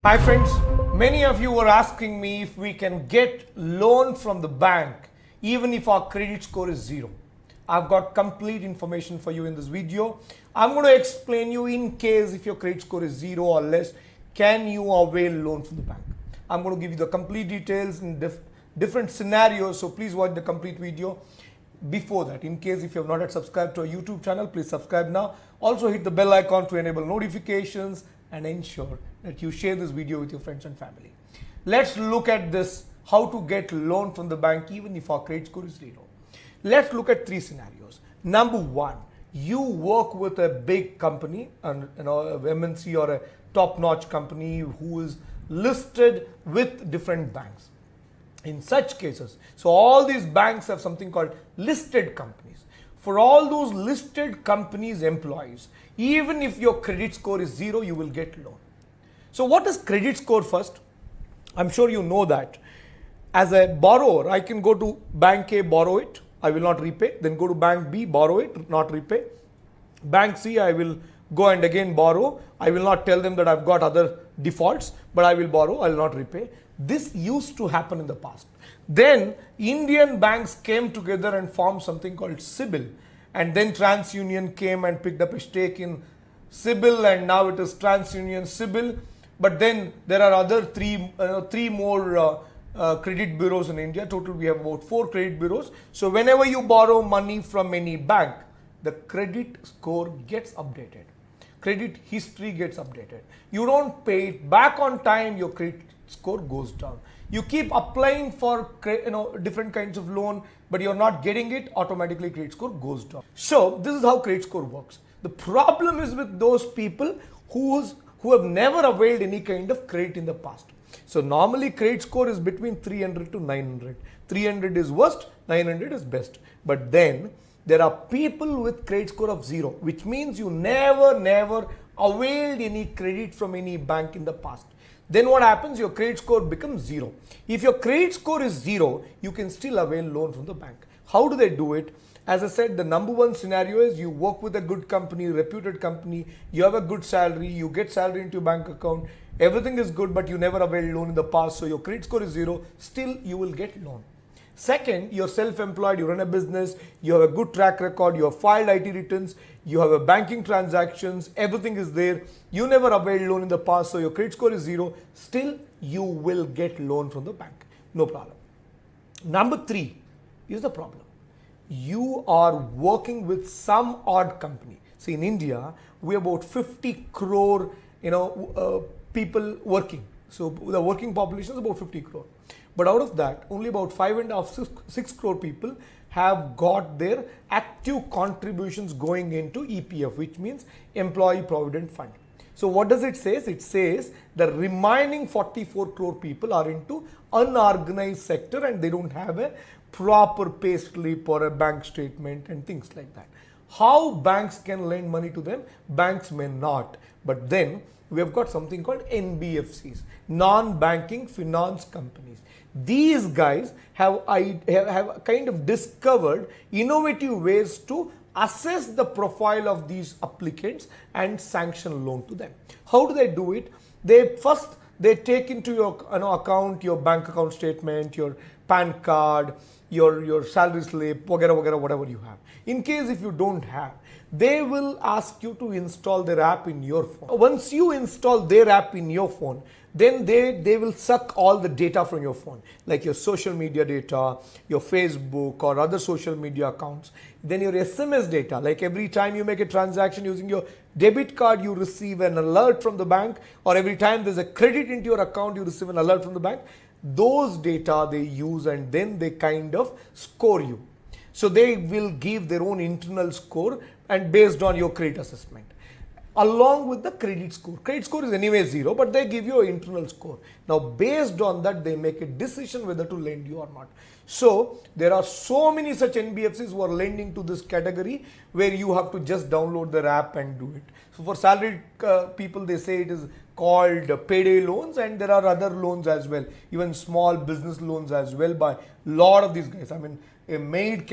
Hi friends, many of you were asking me if we can get loan from the bank even if our credit score is zero. I've got complete information for you in this video. I'm going to explain you in case if your credit score is zero or less, can you avail loan from the bank. I'm going to give you the complete details in different scenarios, so please watch the complete video. Before that, in case if you have not yet subscribed to our YouTube channel, please subscribe now. Also hit the bell icon to enable notifications and ensure that you share this video with your friends and family. Let's look at this, how to get loan from the bank even if our credit score is zero. Let's look at three scenarios. Number one, you work with a big company, and a MNC or a top-notch company who is listed with different banks. In such cases, so all these banks have something called listed companies. For all those listed companies' employees, even if your credit score is zero, you will get loan. So what is credit score first? I'm sure you know that. As a borrower, I can go to bank A, borrow it, I will not repay. Then go to bank B, borrow it, not repay. Bank C, I will go and again borrow. I will not tell them that I've got other defaults, but I will borrow, I will not repay. This used to happen in the past. Then Indian banks came together and formed something called CIBIL, and then TransUnion came and picked up a stake in CIBIL, and now it is TransUnion CIBIL. But then there are other three more credit bureaus in India. Total we have about 4 credit bureaus. So whenever you borrow money from any bank, the credit score gets updated. Credit history gets updated. You don't pay it back on time, your credit score goes down. You keep applying for different kinds of loan, but you're not getting it, automatically credit score goes down. So this is how credit score works. The problem is with those people who have never availed any kind of credit in the past. So normally credit score is between 300 to 900. 300 is worst, 900 is best. But then there are people with credit score of zero, which means you never availed any credit from any bank in the past. Then what happens? Your credit score becomes zero. If your credit score is zero, you can still avail loan from the bank. How do they do it? As I said, the number one scenario is you work with a good company, reputed company, you have a good salary, you get salary into your bank account, everything is good, but you never availed loan in the past, so your credit score is zero, still you will get loan. Second, you're self-employed, you run a business, you have a good track record, you have filed IT returns, you have a banking transactions, everything is there. You never availed loan in the past, so your credit score is zero. Still, you will get loan from the bank. No problem. Number three is the problem. You are working with some odd company. See, in India, we have about 50 crore, people working. So the working population is about 50 crore. But out of that, only about 5.5, 6 crore people have got their active contributions going into EPF, which means Employee Provident Fund. So what does it say? It says the remaining 44 crore people are into unorganized sector and they don't have a proper pay slip or a bank statement and things like that. How banks can lend money to them? Banks may not. But then we have got something called NBFCs, non-banking finance companies. These guys have kind of discovered innovative ways to assess the profile of these applicants and sanction loan to them. How do they do it? They take into your account, your bank account statement, your PAN card, your salary slip, whatever you have. In case if you don't have, they will ask you to install their app in your phone. Once you install their app in your phone, then they will suck all the data from your phone, like your social media data, your Facebook or other social media accounts. Then your SMS data, like every time you make a transaction using your debit card, you receive an alert from the bank, or every time there's a credit into your account, you receive an alert from the bank. Those data they use and then they kind of score you. So they will give their own internal score and based on your credit assessment, along with the credit score. Credit score is anyway zero, but they give you an internal score. Now, based on that, they make a decision whether to lend you or not. So, there are so many such NBFCs who are lending to this category where you have to just download their app and do it. So, for salaried people, they say it is called payday loans, and there are other loans as well, even small business loans as well by a lot of these guys. I mean, a maid can